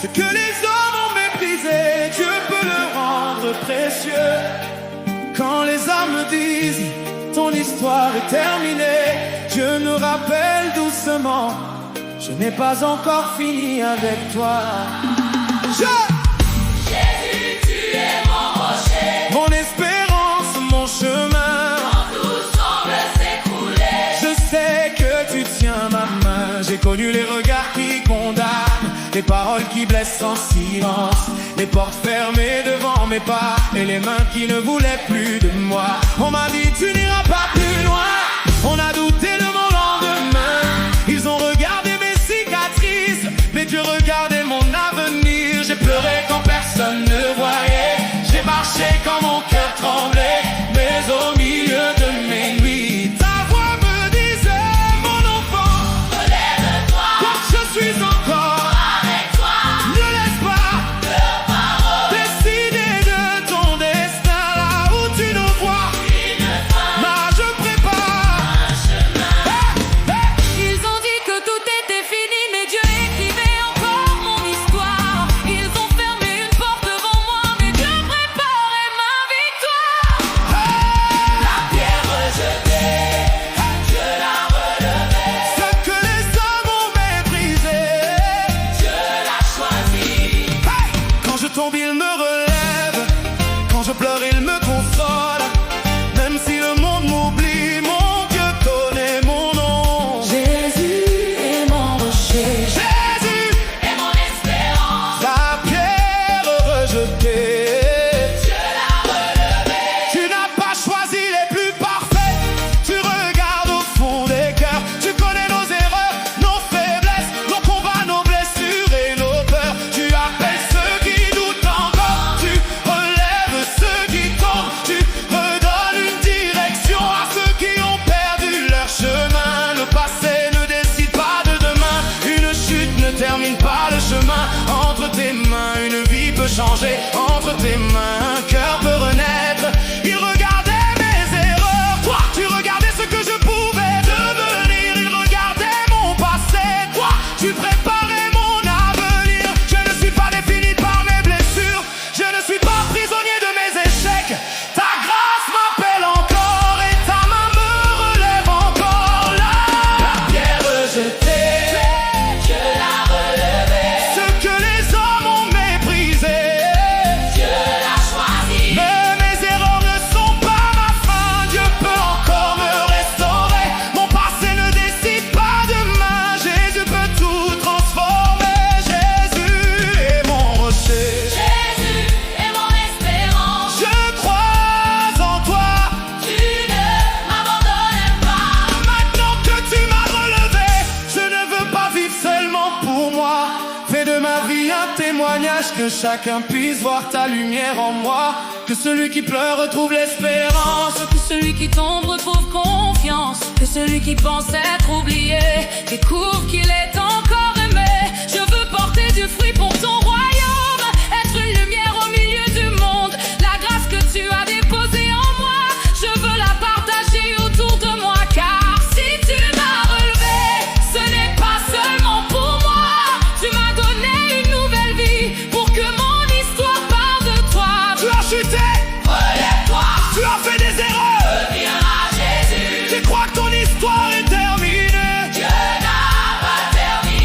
Ce que les hommes ont méprisé, Dieu peut le rendre précieux. Quand les hommes me disent ton histoire est terminée, Dieu nous rappelle doucement, je n'ai pas encore fini avec toi. Jésus, tu es mon rocher, mon espérance, mon chemin. quand tout semble s'écrouler, Je sais que tu tiens ma main. J'ai connu les regards qui condamnent, les paroles qui blessent en silence, les portes fermées devant mes pas et les mains qui ne voulaient plus de moi. On m'a dit tu n'iras pas plus loin. On a douté de mon lendemain. Ils ont regardé mes cicatrices, mais Dieu regardait mon avenir. J'ai pleuré quand personne ne voyait. J'ai marché quand mon cœur tremblait, mais au milieu de mes nuits, ta voix me disait mon enfant, relève-toi, quoi que je suis encore avec toi, ne laisse pas leurs paroles, décider de ton destin. Là où tu nous vois, une fin, là je prépare un chemin. Ils ont dit que tout était fini, mais Dieu écrivait encore mon histoire. Ils ont fermé une porte devant moi, mais Dieu préparait ma victoire. La pierre rejetée, Dieu l'a relevée, ce que les hommes ont méprisé. Dieu l'a choisi. Hey! Quand je tombe, il me relève. Quand je pleure, il me console. Même si le monde m'oublie, mon Dieu connaît mon nom. Jésus est mon rocher, Jésus, Et mon espérance, la pierre rejetée. Dieu l'a relevée, Tu n'as pas choisi les plus parfaits. Tu regardes au fond des cœurs. Tu connais nos erreurs, nos faiblesses, nos combats, nos blessures et nos peurs. Tu appelles ceux qui doutent encore. Tu relèves ceux qui tombent. Tu redonnes une direction à ceux qui ont perdu leur chemin. Le passé ne décide pas de demain. Une chute ne termine pas le chemin. Entre tes mains, une vie peut changer. Entre tes mains, un cœur peut renaître. Il regardait mes erreurs, toi, tu regardais ce que je pouvais devenir. Il regardait mon passé, toi, tu préparais mon avenir. Je ne suis pas défini par mes blessures. Je ne suis pas prisonnier de mes échecs. Ta grâce m'appelle encore et ta main me relève encore. Là, la pierre rejetée, Dieu l'a relevée, ce que les hommes ont méprisé. Dieu l'a choisi. Mais mes erreurs ne sont pas ma fin. Dieu peut encore me restaurer. Mon passé ne décide pas demain. Jésus peut tout transformer. Jésus est mon rocher. Jésus est mon espérance, Je crois en toi. tu ne m'abandonnes pas. Maintenant que tu m'as relevé, je ne veux pas vivre seulement pour moi. Fais de ma vie un témoignage, que chacun puisse voir ta lumière en moi. Que celui qui pleure retrouve l'espérance. que celui qui tombe retrouve confiance, que celui qui pense être oublié découvre qu'il est encore aimé. Je veux porter du fruit pour ton royaume, être une lumière au milieu du monde. La grâce que tu as déposée en moi, je veux la partager autour de moi. Car si tu m'as relevé, ce n'est pas seulement pour moi. Tu m'as donné une nouvelle vie pour que mon histoire parle de toi. Tu as chuté, Relève-toi, tu as fait des erreurs. reviens à Jésus. Tu crois que ton histoire est terminée. Dieu n'a pas terminé.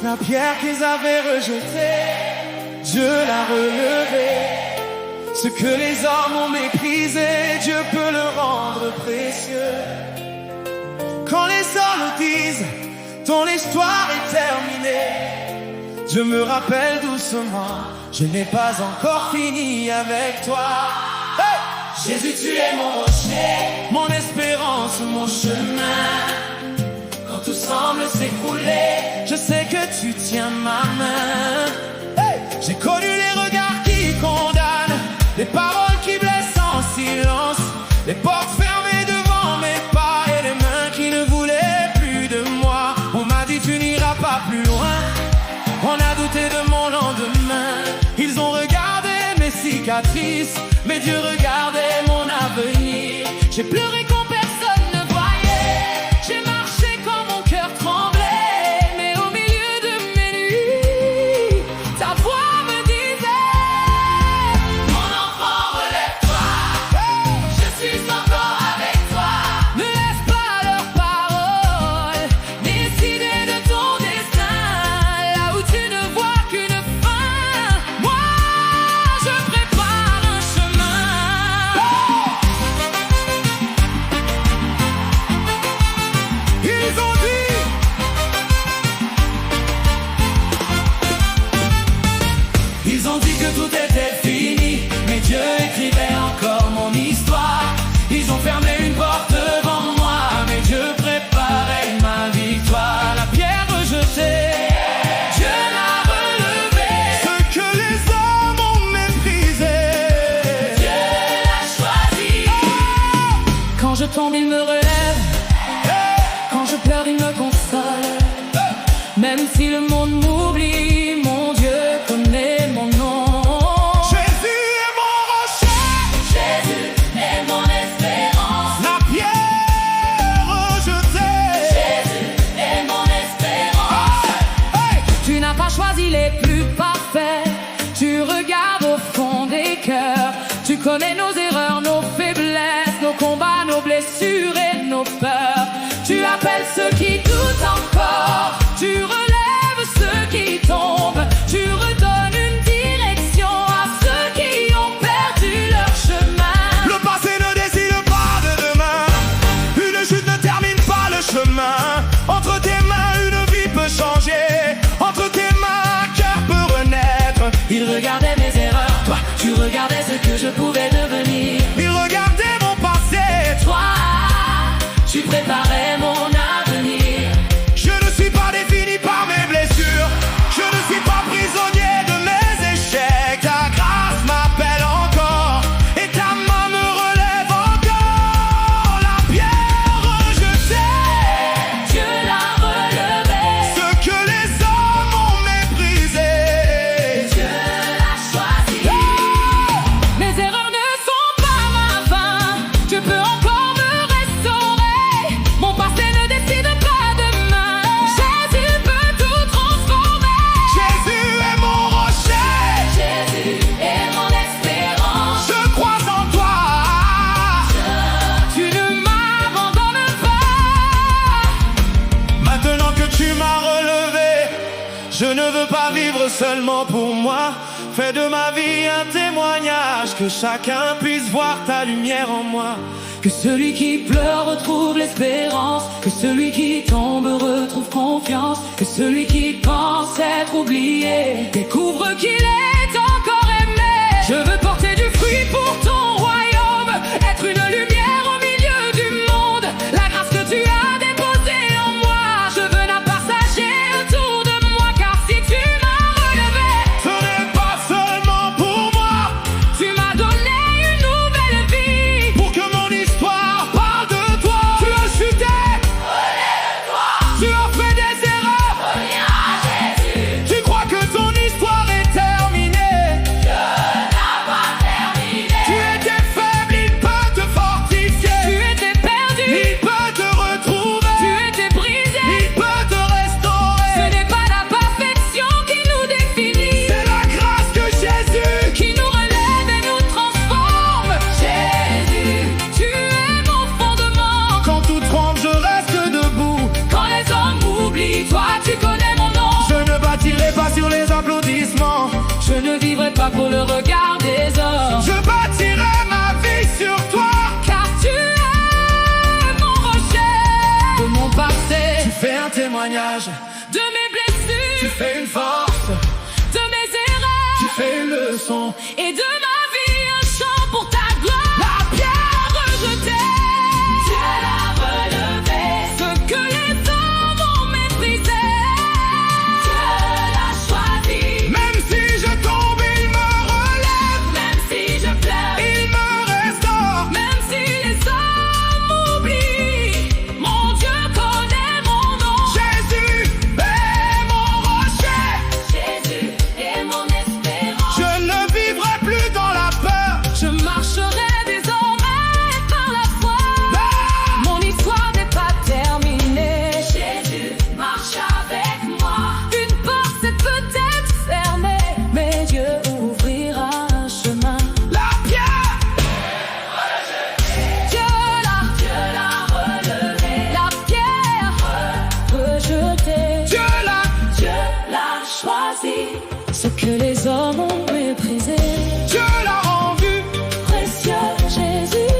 La pierre qu'ils avaient rejetée, Dieu l'a relevée. Ce que les hommes ont méprisé, Dieu peut le rendre précieux. Quand les hommes disent ton histoire est terminée, Dieu me rappelle doucement, je n'ai pas encore fini avec toi. Hey! Jésus, tu es mon rocher, mon espérance, mon chemin. Quand tout semble s'écrouler, je sais que tu tiens ma main. Hey! J'ai connu les regards qui condamnent, les paroles qui blessent en silence, les portes fermées devant mes pas et les mains qui ne voulaient plus de moi. On m'a dit tu n'iras pas plus loin, on a douté de mon lendemain. Ils ont regardé mes cicatrices, mais Dieu regardait mon avenir. J'ai pleuré quand personne ne voyait, j'ai marché quand mon cœur tremblait, mais au milieu de mes nuits, ta voix me disait: Mon enfant, relève-toi, je suis encore avec toi. ne laisse pas leurs paroles décider de ton destin. Là où tu ne vois qu'une fin, moi je prépare un chemin. Ils ont dit que tout était fini, mais Dieu écrivait encore mon histoire. Ils ont fermé une porte devant moi, mais Dieu préparait ma victoire. La pierre rejetée, Dieu l'a relevée. Ce que les hommes ont méprisé, Dieu l'a choisi. Quand je tombe, il me relève. Quand je pleure, il me console. Même si le monde m'oublie, mon Dieu connaît mon nom. Jésus est mon rocher, Jésus est mon espérance. la pierre rejetée. Jésus est mon espérance. Hey! Tu n'as pas choisi les plus parfaits. Tu regardes au fond des cœurs. Tu connais nos erreurs, nos faiblesses, nos combats, nos blessures et nos peurs. Tu appelles ceux qui doutent encore. Tu relèves ceux qui tombent. Tu redonnes une direction à ceux qui ont perdu leur chemin. Le passé ne décide pas de demain. Une chute ne termine pas le chemin. Entre tes mains, une vie peut changer. Entre tes mains, un cœur peut renaître. Il regardait mes erreurs. Toi, tu regardais ce que je pouvais devenir. Il regardait mon passé. Toi, tu préparais mon avenir. Je ne suis pas défini par mes blessures. Je ne suis pas prisonnier de mes échecs. Ta grâce m'appelle encore et ta main me relève encore. La pierre rejetée, Dieu l'a relevé. ce que les hommes ont méprisé. Dieu l'a choisi. Mes erreurs ne sont pas ma fin. Tu peux encore me restaurer. Mon passé ne décide pas demain. Jésus peut tout transformer. Jésus est mon rocher, Jésus est mon espérance. je crois en toi. Tu ne m'abandonnes pas. Maintenant que tu m'as relevé, je ne veux pas vivre seulement pour moi. Fais de ma vie un témoignage, que chacun puisse voir ta lumière en moi. Que celui qui pleure retrouve l'espérance. Que celui qui tombe retrouve confiance. Que celui qui pense être oublié découvre qu'il est encore aimé. Je veux porter du fruit pour ton royaume. Être une lumière au milieu du monde. La grâce que tu as déposée en moi, je veux la partager autour de moi. Car si tu m'as relevé, Ce n'est pas seulement pour moi, tu m'as donné une nouvelle vie. pour que mon histoire parle de toi. Tu as chuté, tu as fait des erreurs. Reviens à Jésus. Tu crois que ton histoire est terminée. pas pour le regard des hommes. Je bâtirai ma vie sur toi, Car tu es mon rocher, de mon passé, tu fais un témoignage, de mes tu blessures, fais une force, de mes erreurs, tu fais une leçon. et de ma vie un chant pour ta gloire. La pierre, Rejeté, Tu l'as relevé, ce que les hommes ont méprisé. Dieu l'a choisi. même si je tombe, il me relève, Même si je pleure, il me restaure. Même si les hommes m'oublient, mon Dieu connaît mon nom. Jésus est mon rocher, Jésus est mon espérance. je ne vivrai plus dans la peur. Je marcherai désormais par la foi. Mon histoire n'est pas terminée. Jésus marche avec moi. Une porte s'est peut-être fermée, mais Dieu ouvrira un chemin. La pierre, Dieu l'a relevé. la pierre rejetée, Dieu l'a, Dieu l'a choisi. ce que les hommes ont méprisé. Dieu l'a rendu. Précieux Jésus,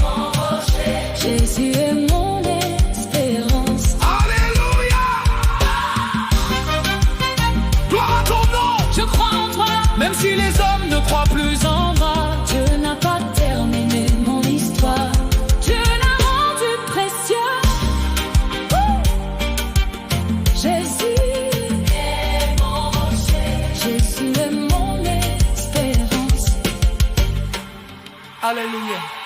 Mon rocher, Jésus est mon espérance. Alléluia. Gloire à ton nom. Je crois en toi, Même si les hommes ne croient plus en moi, Dieu n'a pas terminé mon histoire. Dieu l'a rendu précieux. Jésus est mon rocher. Jésus est mon espérance. alléluia.